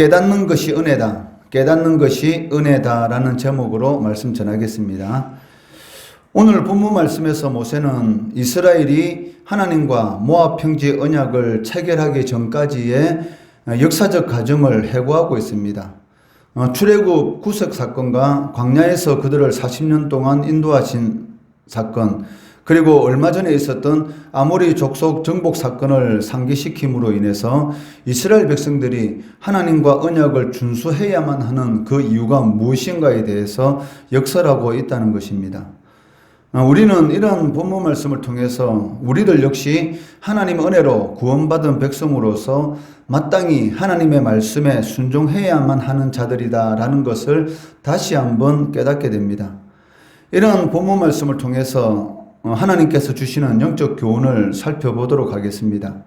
깨닫는 것이 은혜다. 깨닫는 것이 은혜다라는 제목으로 말씀 전하겠습니다. 오늘 본문 말씀에서 모세는 이스라엘이 하나님과 모압 평지 언약을 체결하기 전까지의 역사적 과정을 회고하고 있습니다. 출애굽 구석 사건과 광야에서 그들을 40년 동안 인도하신 사건, 그리고 얼마 전에 있었던 아모리 족속 정복 사건을 상기시킴으로 인해서 이스라엘 백성들이 하나님과 언약을 준수해야만 하는 그 이유가 무엇인가에 대해서 역설하고 있다는 것입니다. 우리는 이런 본문 말씀을 통해서 우리들 역시 하나님의 은혜로 구원받은 백성으로서 마땅히 하나님의 말씀에 순종해야만 하는 자들이다라는 것을 다시 한번 깨닫게 됩니다. 이런 본문 말씀을 통해서 하나님께서 주시는 영적 교훈을 살펴보도록 하겠습니다.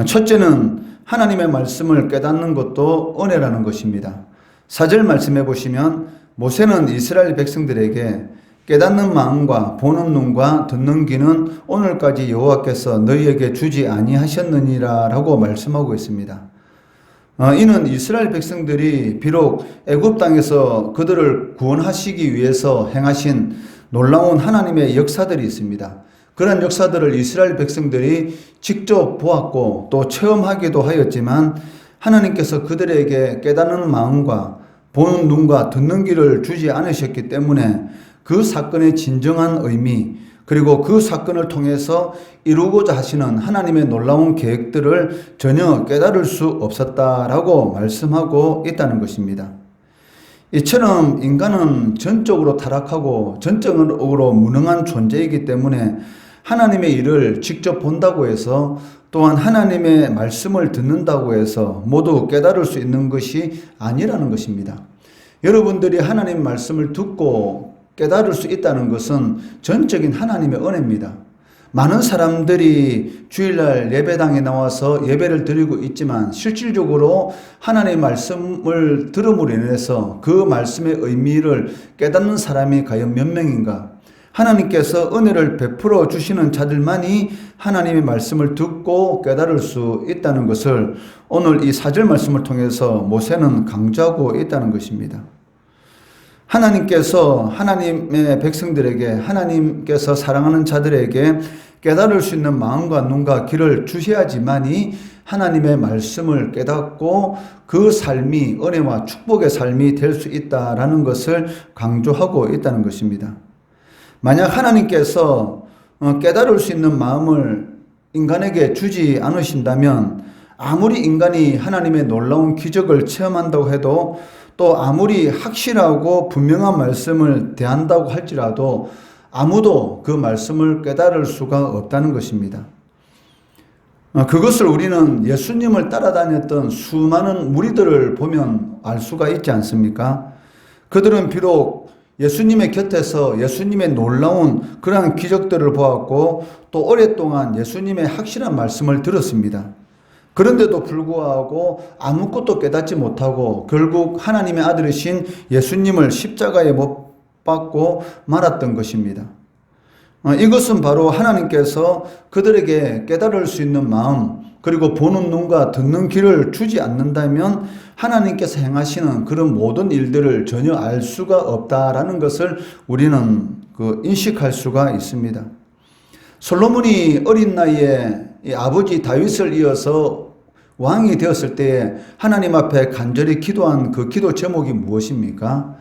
첫째는 하나님의 말씀을 깨닫는 것도 은혜라는 것입니다. 4절 말씀해 보시면 모세는 이스라엘 백성들에게 깨닫는 마음과 보는 눈과 듣는 귀는 오늘까지 여호와께서 너희에게 주지 아니하셨느니라 라고 말씀하고 있습니다. 이는 이스라엘 백성들이 비록 애굽 땅에서 그들을 구원하시기 위해서 행하신 놀라운 하나님의 역사들이 있습니다. 그런 역사들을 이스라엘 백성들이 직접 보았고 또 체험하기도 하였지만 하나님께서 그들에게 깨닫는 마음과 보는 눈과 듣는 귀를 주지 않으셨기 때문에 그 사건의 진정한 의미, 그리고 그 사건을 통해서 이루고자 하시는 하나님의 놀라운 계획들을 전혀 깨달을 수 없었다라고 말씀하고 있다는 것입니다. 이처럼 인간은 전적으로 타락하고 전적으로 무능한 존재이기 때문에 하나님의 일을 직접 본다고 해서 또한 하나님의 말씀을 듣는다고 해서 모두 깨달을 수 있는 것이 아니라는 것입니다. 여러분들이 하나님 말씀을 듣고 깨달을 수 있다는 것은 전적인 하나님의 은혜입니다. 많은 사람들이 주일날 예배당에 나와서 예배를 드리고 있지만 실질적으로 하나님의 말씀을 들음으로 인해서 그 말씀의 의미를 깨닫는 사람이 과연 몇 명인가? 하나님께서 은혜를 베풀어 주시는 자들만이 하나님의 말씀을 듣고 깨달을 수 있다는 것을 오늘 이 4절 말씀을 통해서 모세는 강조하고 있다는 것입니다. 하나님께서 하나님의 백성들에게, 하나님께서 사랑하는 자들에게 깨달을 수 있는 마음과 눈과 귀를 주셔야지만이 하나님의 말씀을 깨닫고 그 삶이 은혜와 축복의 삶이 될 수 있다라는 것을 강조하고 있다는 것입니다. 만약 하나님께서 깨달을 수 있는 마음을 인간에게 주지 않으신다면 아무리 인간이 하나님의 놀라운 기적을 체험한다고 해도 또 아무리 확실하고 분명한 말씀을 대한다고 할지라도 아무도 그 말씀을 깨달을 수가 없다는 것입니다. 그것을 우리는 예수님을 따라다녔던 수많은 무리들을 보면 알 수가 있지 않습니까? 그들은 비록 예수님의 곁에서 예수님의 놀라운 그러한 기적들을 보았고 또 오랫동안 예수님의 확실한 말씀을 들었습니다. 그런데도 불구하고 아무것도 깨닫지 못하고 결국 하나님의 아들이신 예수님을 십자가에 못 박고 말았던 것입니다. 이것은 바로 하나님께서 그들에게 깨달을 수 있는 마음, 그리고 보는 눈과 듣는 귀를 주지 않는다면 하나님께서 행하시는 그런 모든 일들을 전혀 알 수가 없다라는 것을 우리는 인식할 수가 있습니다. 솔로몬이 어린 나이에 아버지 다윗을 이어서 왕이 되었을 때에 하나님 앞에 간절히 기도한 그 기도 제목이 무엇입니까?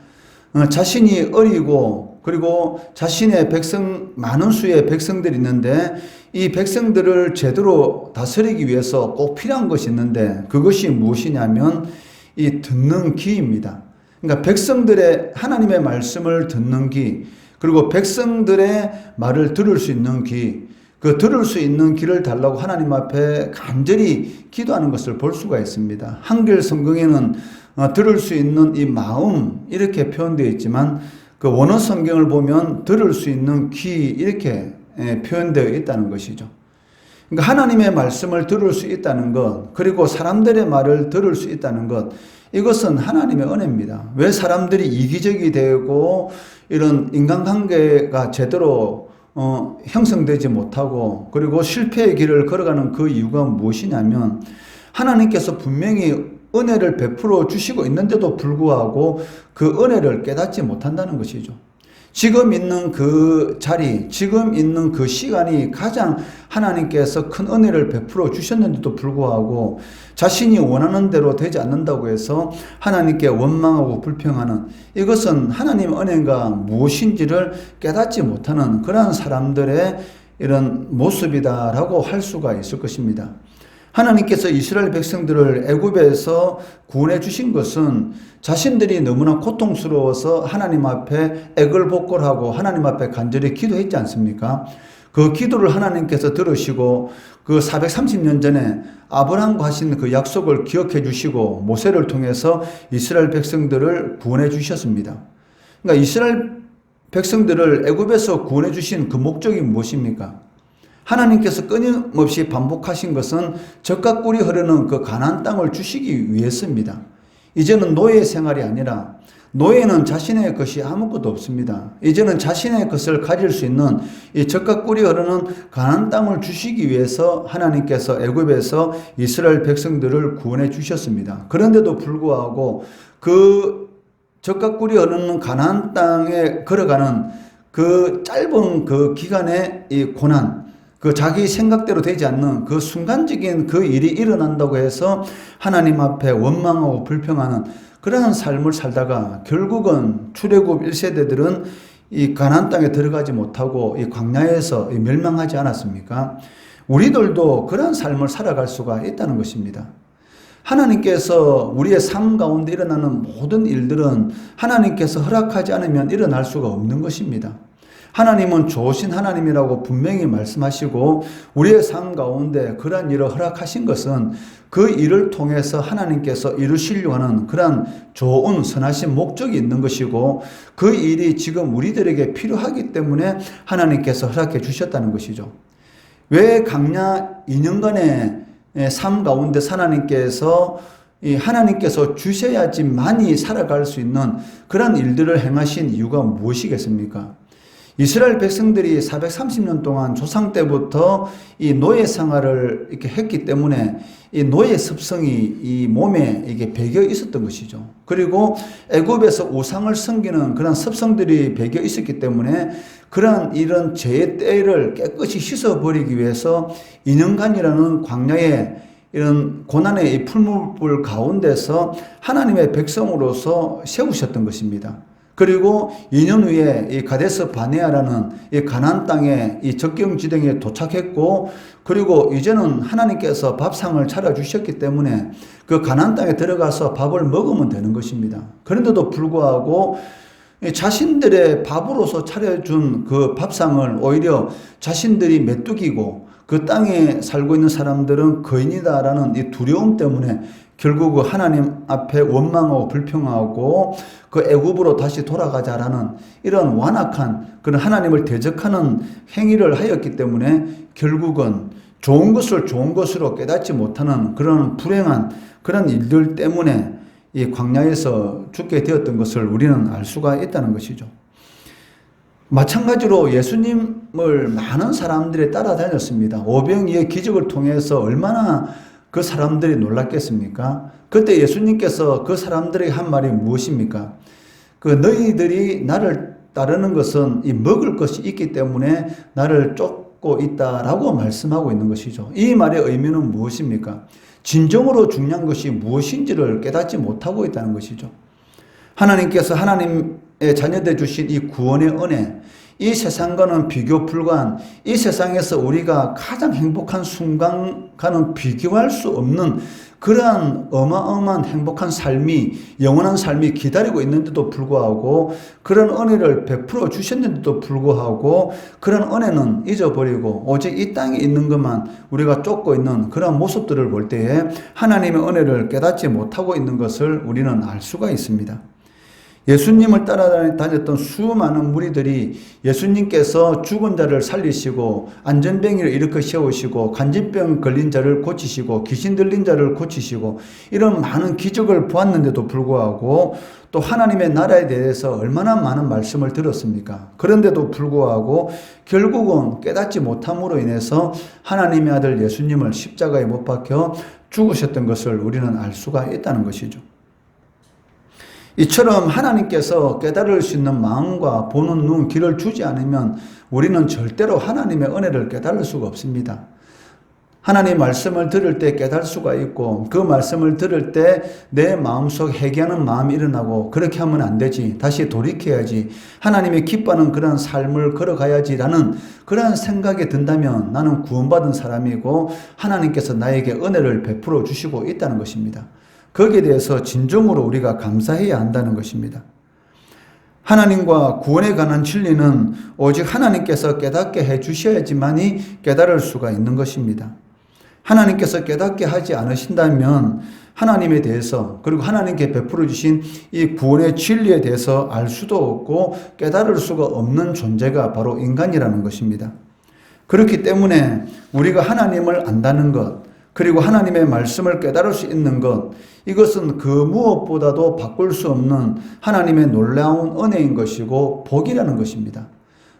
자신이 어리고 그리고 자신의 많은 수의 백성들이 있는데 이 백성들을 제대로 다스리기 위해서 꼭 필요한 것이 있는데 그것이 무엇이냐면 이 듣는 귀입니다. 그러니까 백성들의 하나님의 말씀을 듣는 귀, 그리고 백성들의 말을 들을 수 있는 귀, 그 들을 수 있는 귀를 달라고 하나님 앞에 간절히 기도하는 것을 볼 수가 있습니다. 한글 성경에는 들을 수 있는 이 마음 이렇게 표현되어 있지만 그 원어 성경을 보면 들을 수 있는 귀 이렇게 표현되어 있다는 것이죠. 그러니까 하나님의 말씀을 들을 수 있다는 것, 그리고 사람들의 말을 들을 수 있다는 것, 이것은 하나님의 은혜입니다. 왜 사람들이 이기적이 되고 이런 인간관계가 제대로 형성되지 못하고 그리고 실패의 길을 걸어가는 그 이유가 무엇이냐면 하나님께서 분명히 은혜를 베풀어 주시고 있는데도 불구하고 그 은혜를 깨닫지 못한다는 것이죠. 지금 있는 그 자리, 지금 있는 그 시간이 가장 하나님께서 큰 은혜를 베풀어 주셨는데도 불구하고 자신이 원하는 대로 되지 않는다고 해서 하나님께 원망하고 불평하는, 이것은 하나님의 은혜가 무엇인지를 깨닫지 못하는 그러한 사람들의 이런 모습이다라고 할 수가 있을 것입니다. 하나님께서 이스라엘 백성들을 애굽에서 구원해 주신 것은 자신들이 너무나 고통스러워서 하나님 앞에 애걸복걸하고 하나님 앞에 간절히 기도했지 않습니까? 그 기도를 하나님께서 들으시고 그 430년 전에 아브라함과 하신 그 약속을 기억해 주시고 모세를 통해서 이스라엘 백성들을 구원해 주셨습니다. 그러니까 이스라엘 백성들을 애굽에서 구원해 주신 그 목적이 무엇입니까? 하나님께서 끊임없이 반복하신 것은 젖과 꿀이 흐르는 그 가나안 땅을 주시기 위해서입니다. 이제는 노예 생활이 아니라, 노예는 자신의 것이 아무것도 없습니다. 이제는 자신의 것을 가질 수 있는 이 젖과 꿀이 흐르는 가나안 땅을 주시기 위해서 하나님께서 애굽에서 이스라엘 백성들을 구원해 주셨습니다. 그런데도 불구하고 그 젖과 꿀이 흐르는 가나안 땅에 걸어가는 그 짧은 그 기간의 이 고난, 그 자기 생각대로 되지 않는 그 순간적인 그 일이 일어난다고 해서 하나님 앞에 원망하고 불평하는 그러한 삶을 살다가 결국은 출애굽 1세대들은 이 가나안 땅에 들어가지 못하고 이 광야에서 멸망하지 않았습니까? 우리들도 그러한 삶을 살아갈 수가 있다는 것입니다. 하나님께서 우리의 삶 가운데 일어나는 모든 일들은 하나님께서 허락하지 않으면 일어날 수가 없는 것입니다. 하나님은 좋으신 하나님이라고 분명히 말씀하시고 우리의 삶 가운데 그러한 일을 허락하신 것은 그 일을 통해서 하나님께서 이루시려고 하는 그러한 좋은 선하신 목적이 있는 것이고 그 일이 지금 우리들에게 필요하기 때문에 하나님께서 허락해 주셨다는 것이죠. 왜 강야 2년간의 삶 가운데 하나님께서 주셔야지만이 살아갈 수 있는 그런 일들을 행하신 이유가 무엇이겠습니까? 이스라엘 백성들이 430년 동안 조상 때부터 이 노예 생활을 이렇게 했기 때문에 이 노예 습성이 이 몸에 이게 배겨 있었던 것이죠. 그리고 애굽에서 우상을 섬기는 그런 습성들이 배겨 있었기 때문에 그런 이런 죄의 때를 깨끗이 씻어버리기 위해서 2년간이라는 광야의 이런 고난의 이 풀무불 가운데서 하나님의 백성으로서 세우셨던 것입니다. 그리고 2년 후에 이 가데스 바네아라는 이 가나안 땅에 이 적경 지대에 도착했고, 그리고 이제는 하나님께서 밥상을 차려주셨기 때문에 그 가나안 땅에 들어가서 밥을 먹으면 되는 것입니다. 그런데도 불구하고 자신들의 밥으로서 차려준 그 밥상을 오히려 자신들이 메뚜기고 그 땅에 살고 있는 사람들은 거인이다라는 이 두려움 때문에 결국 하나님 앞에 원망하고 불평하고 그 애굽으로 다시 돌아가자라는 이런 완악한 그런 하나님을 대적하는 행위를 하였기 때문에 결국은 좋은 것을 좋은 것으로 깨닫지 못하는 그런 불행한 그런 일들 때문에 이 광야에서 죽게 되었던 것을 우리는 알 수가 있다는 것이죠. 마찬가지로 예수님을 많은 사람들이 따라다녔습니다. 오병이의 기적을 통해서 얼마나 그 사람들이 놀랐겠습니까? 그때 예수님께서 그 사람들에게 한 말이 무엇입니까? 그 너희들이 나를 따르는 것은 이 먹을 것이 있기 때문에 나를 쫓고 있다라고 말씀하고 있는 것이죠. 이 말의 의미는 무엇입니까? 진정으로 중요한 것이 무엇인지를 깨닫지 못하고 있다는 것이죠. 하나님께서 하나님의 자녀돼 주신 이 구원의 은혜, 이 세상과는 비교 불가한, 이 세상에서 우리가 가장 행복한 순간과는 비교할 수 없는 그러한 어마어마한 행복한 삶이, 영원한 삶이 기다리고 있는데도 불구하고, 그런 은혜를 베풀어 주셨는데도 불구하고 그런 은혜는 잊어버리고 오직 이 땅에 있는 것만 우리가 쫓고 있는 그런 모습들을 볼 때에 하나님의 은혜를 깨닫지 못하고 있는 것을 우리는 알 수가 있습니다. 예수님을 따라다녔던 수많은 무리들이 예수님께서 죽은 자를 살리시고 안전병이를 일으켜 세우시고 간질병 걸린 자를 고치시고 귀신 들린 자를 고치시고 이런 많은 기적을 보았는데도 불구하고 또 하나님의 나라에 대해서 얼마나 많은 말씀을 들었습니까? 그런데도 불구하고 결국은 깨닫지 못함으로 인해서 하나님의 아들 예수님을 십자가에 못 박혀 죽으셨던 것을 우리는 알 수가 있다는 것이죠. 이처럼 하나님께서 깨달을 수 있는 마음과 보는 눈, 귀를 주지 않으면 우리는 절대로 하나님의 은혜를 깨달을 수가 없습니다. 하나님 말씀을 들을 때 깨달을 수가 있고 그 말씀을 들을 때 내 마음속 회개하는 마음이 일어나고 그렇게 하면 안 되지. 다시 돌이켜야지. 하나님이 기뻐하는 그런 삶을 걸어가야지라는 그런 생각이 든다면 나는 구원받은 사람이고 하나님께서 나에게 은혜를 베풀어 주시고 있다는 것입니다. 거기에 대해서 진정으로 우리가 감사해야 한다는 것입니다. 하나님과 구원에 관한 진리는 오직 하나님께서 깨닫게 해 주셔야지만이 깨달을 수가 있는 것입니다. 하나님께서 깨닫게 하지 않으신다면 하나님에 대해서 그리고 하나님께 베풀어 주신 이 구원의 진리에 대해서 알 수도 없고 깨달을 수가 없는 존재가 바로 인간이라는 것입니다. 그렇기 때문에 우리가 하나님을 안다는 것 그리고 하나님의 말씀을 깨달을 수 있는 것 이것은 그 무엇보다도 바꿀 수 없는 하나님의 놀라운 은혜인 것이고 복이라는 것입니다.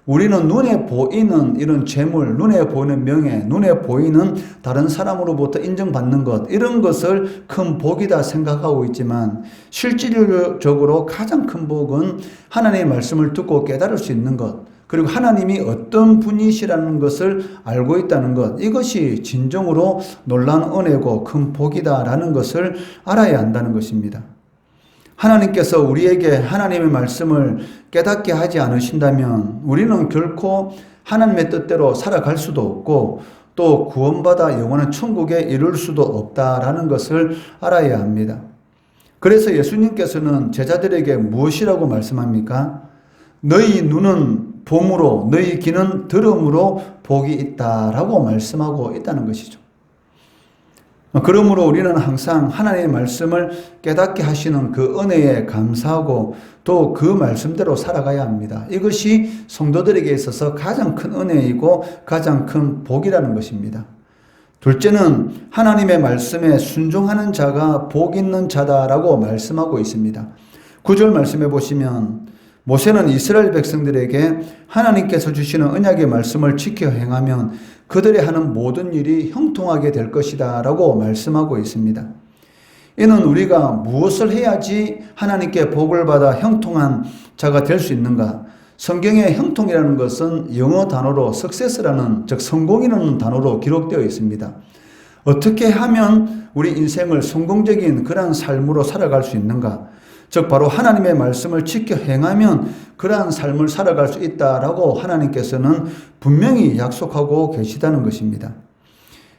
우리는 눈에 보이는 이런 재물, 눈에 보이는 명예, 눈에 보이는 다른 사람으로부터 인정받는 것 이런 것을 큰 복이다 생각하고 있지만 실질적으로 가장 큰 복은 하나님의 말씀을 듣고 깨달을 수 있는 것 그리고 하나님이 어떤 분이시라는 것을 알고 있다는 것 이것이 진정으로 놀라운 은혜고 큰 복이다라는 것을 알아야 한다는 것입니다. 하나님께서 우리에게 하나님의 말씀을 깨닫게 하지 않으신다면 우리는 결코 하나님의 뜻대로 살아갈 수도 없고 또 구원받아 영원한 천국에 이룰 수도 없다라는 것을 알아야 합니다. 그래서 예수님께서는 제자들에게 무엇이라고 말씀합니까? 너희 눈은 봄으로 너희 귀는 들음으로 복이 있다라고 말씀하고 있다는 것이죠. 그러므로 우리는 항상 하나님의 말씀을 깨닫게 하시는 그 은혜에 감사하고 또 그 말씀대로 살아가야 합니다. 이것이 성도들에게 있어서 가장 큰 은혜이고 가장 큰 복이라는 것입니다. 둘째는 하나님의 말씀에 순종하는 자가 복 있는 자다라고 말씀하고 있습니다. 9절 말씀해 보시면 모세는 이스라엘 백성들에게 하나님께서 주시는 언약의 말씀을 지켜 행하면 그들이 하는 모든 일이 형통하게 될 것이다 라고 말씀하고 있습니다. 이는 우리가 무엇을 해야지 하나님께 복을 받아 형통한 자가 될 수 있는가? 성경에 형통이라는 것은 영어 단어로 success라는 즉 성공이라는 단어로 기록되어 있습니다. 어떻게 하면 우리 인생을 성공적인 그러한 삶으로 살아갈 수 있는가? 즉 바로 하나님의 말씀을 지켜 행하면 그러한 삶을 살아갈 수 있다라고 하나님께서는 분명히 약속하고 계시다는 것입니다.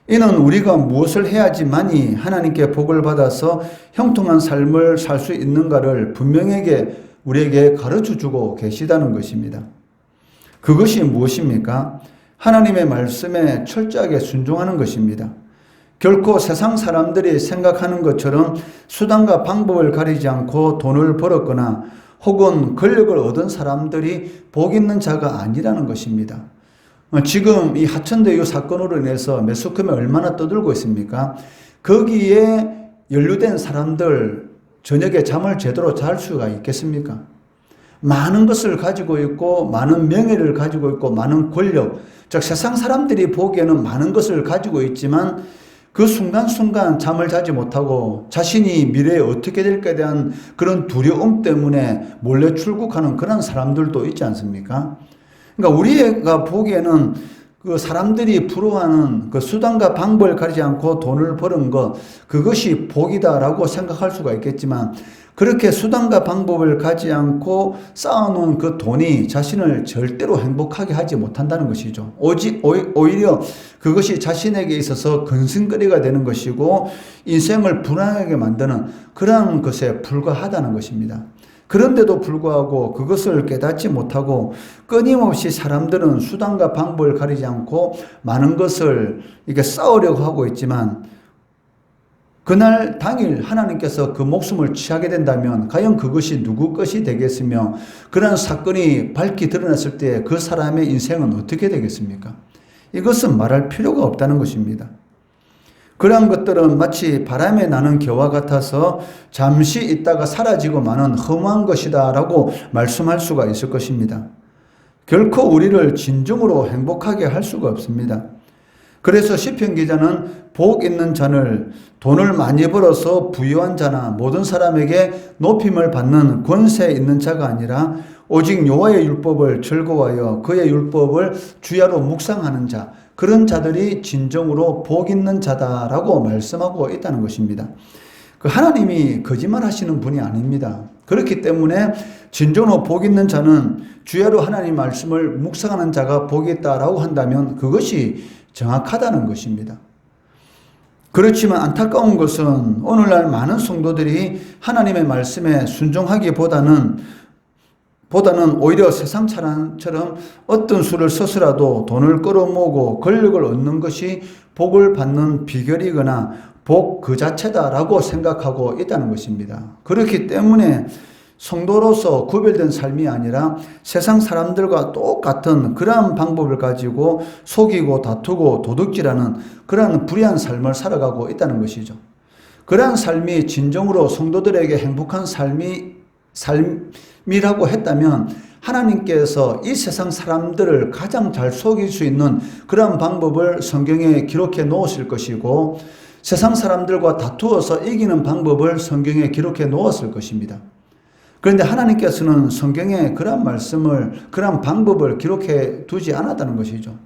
이는 우리가 무엇을 해야지만이 하나님께 복을 받아서 형통한 삶을 살 수 있는가를 분명하게 우리에게 가르쳐주고 계시다는 것입니다. 그것이 무엇입니까? 하나님의 말씀에 철저하게 순종하는 것입니다. 결코 세상 사람들이 생각하는 것처럼 수단과 방법을 가리지 않고 돈을 벌었거나 혹은 권력을 얻은 사람들이 복 있는 자가 아니라는 것입니다. 지금 이 하천대유 사건으로 인해서 매스컴에 얼마나 떠들고 있습니까? 거기에 연루된 사람들 저녁에 잠을 제대로 잘 수가 있겠습니까? 많은 것을 가지고 있고 많은 명예를 가지고 있고 많은 권력, 즉 세상 사람들이 보기에는 많은 것을 가지고 있지만 그 순간순간 잠을 자지 못하고 자신이 미래에 어떻게 될까에 대한 그런 두려움 때문에 몰래 출국하는 그런 사람들도 있지 않습니까? 그러니까 우리가 보기에는 그 사람들이 부러워하는 그 수단과 방법을 가리지 않고 돈을 버는 것, 그것이 복이다라고 생각할 수가 있겠지만 그렇게 수단과 방법을 가지 않고 쌓아놓은 그 돈이 자신을 절대로 행복하게 하지 못한다는 것이죠. 오히려 그것이 자신에게 있어서 근심거리가 되는 것이고 인생을 불안하게 만드는 그런 것에 불과하다는 것입니다. 그런데도 불구하고 그것을 깨닫지 못하고 끊임없이 사람들은 수단과 방법을 가리지 않고 많은 것을 이렇게 쌓으려고 하고 있지만 그날 당일 하나님께서 그 목숨을 취하게 된다면 과연 그것이 누구 것이 되겠으며 그런 사건이 밝히 드러났을 때 그 사람의 인생은 어떻게 되겠습니까? 이것은 말할 필요가 없다는 것입니다. 그러한 것들은 마치 바람에 나는 겨와 같아서 잠시 있다가 사라지고 마는 허무한 것이다 라고 말씀할 수가 있을 것입니다. 결코 우리를 진정으로 행복하게 할 수가 없습니다. 그래서 시편 기자는 복 있는 자는 돈을 많이 벌어서 부유한 자나 모든 사람에게 높임을 받는 권세 있는 자가 아니라 오직 여호와의 율법을 즐거워하여 그의 율법을 주야로 묵상하는 자, 그런 자들이 진정으로 복 있는 자다라고 말씀하고 있다는 것입니다. 그 하나님이 거짓말하시는 분이 아닙니다. 그렇기 때문에 진정으로 복 있는 자는 주야로 하나님 말씀을 묵상하는 자가 복이 있다라고 한다면 그것이 정확하다는 것입니다. 그렇지만 안타까운 것은 오늘날 많은 성도들이 하나님의 말씀에 순종하기보다는 오히려 세상 사람처럼 어떤 수를 써서라도 돈을 끌어모으고 권력을 얻는 것이 복을 받는 비결이거나 복 그 자체다라고 생각하고 있다는 것입니다. 그렇기 때문에 성도로서 구별된 삶이 아니라 세상 사람들과 똑같은 그러한 방법을 가지고 속이고 다투고 도둑질하는 그러한 불의한 삶을 살아가고 있다는 것이죠. 그러한 삶이 진정으로 성도들에게 행복한 삶이라고 했다면 하나님께서 이 세상 사람들을 가장 잘 속일 수 있는 그러한 방법을 성경에 기록해 놓으실 것이고 세상 사람들과 다투어서 이기는 방법을 성경에 기록해 놓았을 것입니다. 그런데 하나님께서는 성경에 그러한 말씀을, 그러한 방법을 기록해 두지 않았다는 것이죠.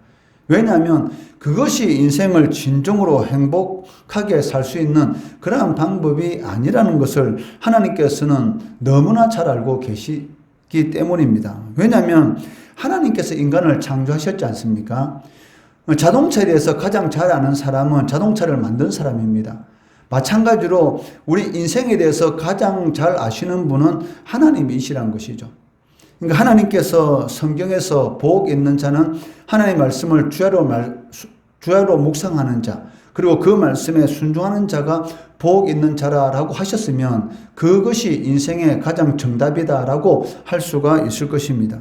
왜냐하면 그것이 인생을 진정으로 행복하게 살 수 있는 그러한 방법이 아니라는 것을 하나님께서는 너무나 잘 알고 계시기 때문입니다. 왜냐하면 하나님께서 인간을 창조하셨지 않습니까? 자동차에 대해서 가장 잘 아는 사람은 자동차를 만든 사람입니다. 마찬가지로 우리 인생에 대해서 가장 잘 아시는 분은 하나님이시라는 것이죠. 그러니까 하나님께서 성경에서 복 있는 자는 하나님의 말씀을 주야로 묵상하는 자, 그리고 그 말씀에 순종하는 자가 복 있는 자라고 하셨으면 그것이 인생의 가장 정답이다라고 할 수가 있을 것입니다.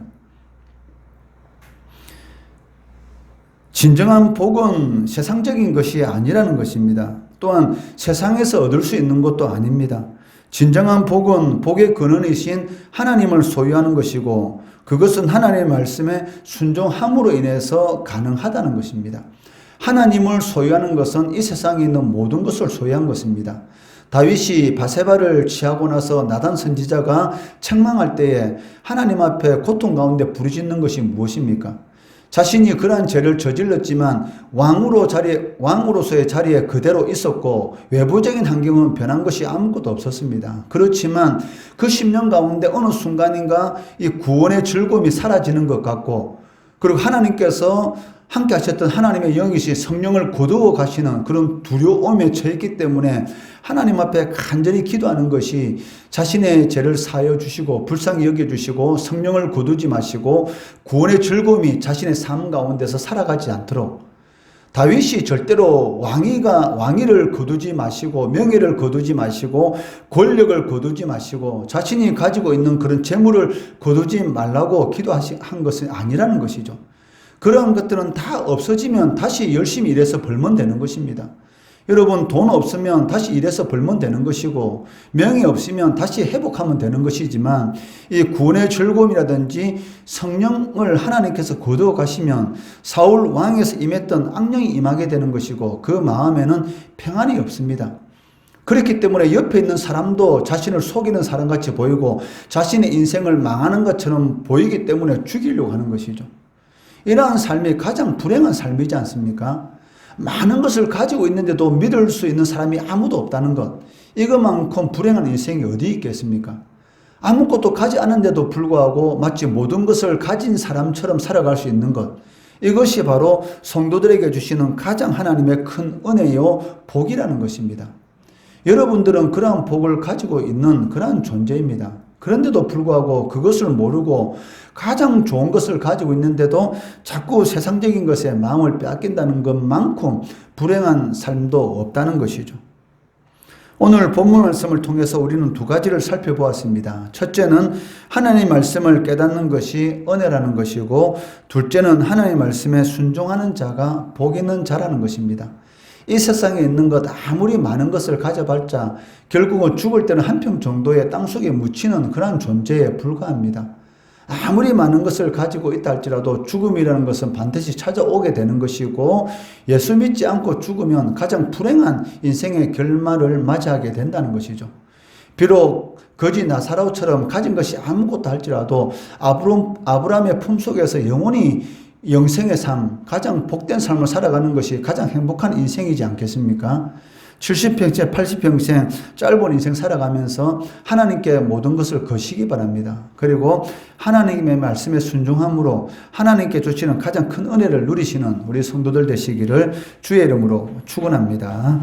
진정한 복은 세상적인 것이 아니라는 것입니다. 또한 세상에서 얻을 수 있는 것도 아닙니다. 진정한 복은 복의 근원이신 하나님을 소유하는 것이고 그것은 하나님의 말씀에 순종함으로 인해서 가능하다는 것입니다. 하나님을 소유하는 것은 이 세상에 있는 모든 것을 소유한 것입니다. 다윗이 바세바를 취하고 나서 나단 선지자가 책망할 때에 하나님 앞에 고통 가운데 부르짖는 것이 무엇입니까? 자신이 그러한 죄를 저질렀지만 왕으로서의 자리에 그대로 있었고 외부적인 환경은 변한 것이 아무것도 없었습니다. 그렇지만 그 10년 가운데 어느 순간인가 이 구원의 즐거움이 사라지는 것 같고 그리고 하나님께서 함께 하셨던 하나님의 영이신 성령을 거두어 가시는 그런 두려움에 처했기 때문에 하나님 앞에 간절히 기도하는 것이 자신의 죄를 사하여 주시고 불쌍히 여겨주시고 성령을 거두지 마시고 구원의 즐거움이 자신의 삶 가운데서 살아가지 않도록 다윗이 절대로 왕위를 거두지 마시고 명예를 거두지 마시고 권력을 거두지 마시고 자신이 가지고 있는 그런 재물을 거두지 말라고 기도한 것은 아니라는 것이죠. 그런 것들은 다 없어지면 다시 열심히 일해서 벌면 되는 것입니다. 여러분 돈 없으면 다시 일해서 벌면 되는 것이고 명예 없으면 다시 회복하면 되는 것이지만 이 구원의 즐거움이라든지 성령을 하나님께서 거두어 가시면 사울 왕에서 임했던 악령이 임하게 되는 것이고 그 마음에는 평안이 없습니다. 그렇기 때문에 옆에 있는 사람도 자신을 속이는 사람같이 보이고 자신의 인생을 망하는 것처럼 보이기 때문에 죽이려고 하는 것이죠. 이러한 삶이 가장 불행한 삶이지 않습니까? 많은 것을 가지고 있는데도 믿을 수 있는 사람이 아무도 없다는 것. 이것만큼 불행한 인생이 어디 있겠습니까? 아무것도 가지 않은데도 불구하고 마치 모든 것을 가진 사람처럼 살아갈 수 있는 것. 이것이 바로 성도들에게 주시는 가장 하나님의 큰 은혜요 복이라는 것입니다. 여러분들은 그러한 복을 가지고 있는 그러한 존재입니다. 그런데도 불구하고 그것을 모르고 가장 좋은 것을 가지고 있는데도 자꾸 세상적인 것에 마음을 빼앗긴다는 것만큼 불행한 삶도 없다는 것이죠. 오늘 본문 말씀을 통해서 우리는 두 가지를 살펴보았습니다. 첫째는 하나님 말씀을 깨닫는 것이 은혜라는 것이고, 둘째는 하나님 말씀에 순종하는 자가 복 있는 자라는 것입니다. 이 세상에 있는 것 아무리 많은 것을 가져봤자 결국은 죽을 때는 한 평 정도의 땅속에 묻히는 그런 존재에 불과합니다. 아무리 많은 것을 가지고 있다 할지라도 죽음이라는 것은 반드시 찾아오게 되는 것이고, 예수 믿지 않고 죽으면 가장 불행한 인생의 결말을 맞이하게 된다는 것이죠. 비록 거지 나사로처럼 가진 것이 아무것도 할지라도 아브라함의 품속에서 영원히 영생의 삶, 가장 복된 삶을 살아가는 것이 가장 행복한 인생이지 않겠습니까? 70평생, 80평생 짧은 인생 살아가면서 하나님께 모든 것을 거시기 바랍니다. 그리고 하나님의 말씀에 순종함으로 하나님께 주시는 가장 큰 은혜를 누리시는 우리 성도들 되시기를 주의 이름으로 축원합니다.